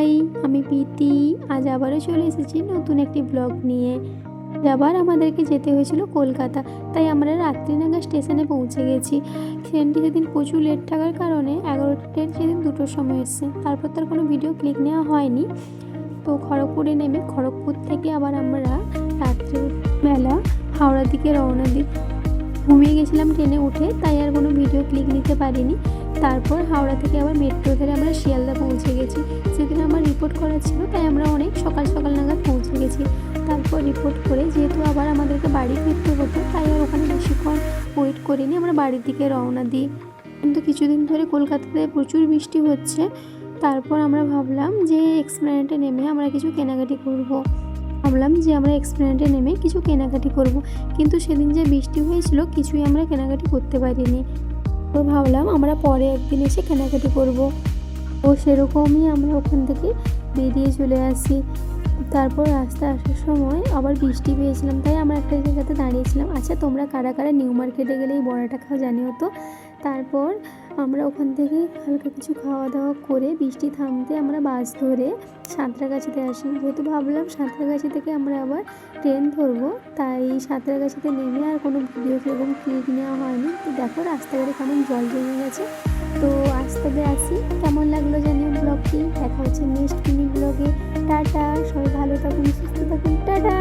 High, আমি প্রীতি। আজ আবারও চলে এসেছি নতুন একটি ব্লগ নিয়ে। আবার আমাদেরকে যেতে হয়েছিল কলকাতা, তাই আমরা রাত্রি নাগাদ স্টেশনে পৌঁছে গেছি। ট্রেনটি সেদিন প্রচুর লেট থাকার কারণে 11টা ট্রেন সেদিন 2টোর সময় এসছে। তারপর তার কোনো ভিডিও ক্লিক নেওয়া হয়নি। তো খড়গপুরে নেমে খড়গপুর থেকে আবার আমরা রাত্রিবেলা হাওড়ার দিকে রওনা দিই। ঘুমিয়ে গেছিলাম ট্রেনে উঠে, তাই আর কোনো ভিডিও ক্লিক নিতে পারিনি। তারপর হাওড়া থেকে আবার মেট্রো ধরে আমরা শিয়ালদা পৌঁছে গেছি। সেদিন আমার রিপোর্ট করা ছিল, তাই আমরা অনেক সকাল সকাল নাগাদ পৌঁছে গেছি। তারপর রিপোর্ট করে যেহেতু আবার আমাদেরকে বাড়ি ফিরতে হতো, তাই আর ওখানে বেশিক্ষণ ওয়েট করিনি, আমরা বাড়ির দিকে রওনা দিই। কিন্তু কিছুদিন ধরে কলকাতাতে প্রচুর বৃষ্টি হচ্ছে। তারপর আমরা ভাবলাম যে এক্সপ্ল্যানেডে নেমে আমরা কিছু কেনাকাটি করব। কিন্তু সেদিন যে বৃষ্টি হয়েছিল, কিছুই আমরা কেনাকাটি করতে পারিনি। তো ভাবলাম আমরা পরে একদিন এসে কেনাকাটি করব। ও সেরকমই আমরা ওখান থেকে বেরিয়ে চলে আসি। তারপর রাস্তায় আসার সময় আবার বৃষ্টি পেয়েছিলাম, তাই আমরা একটা জায়গাতে দাঁড়িয়েছিলাম। আচ্ছা, তোমরা কারা কারা নিউ মার্কেটে গেলে এই বড়াটা খাও জানিও তো। তারপর আমরা ওখান থেকে হালকা কিছু খাওয়া দাওয়া করে বৃষ্টি থামতে আমরা বাস ধরে সাঁতরাগাছিতে আসি। যেহেতু ভাবলাম সাঁতরাগাছি থেকে আমরা আবার ট্রেন ধরবো, তাই সাঁতরাগাছিতে নেমে আর কোনো ভিডিও সেরকম ক্লিক নেওয়া হয়নি। তো দেখো রাস্তাঘাটে কেমন জল জমে গেছে। তো আজ তবে আসি, কেমন লাগলো জানিও ব্লগটি। দেখা হচ্ছে নেক্সট মিনি ব্লগে। টাটা, সবাই ভালো থাকুন, সুস্থ থাকুন, টাটা।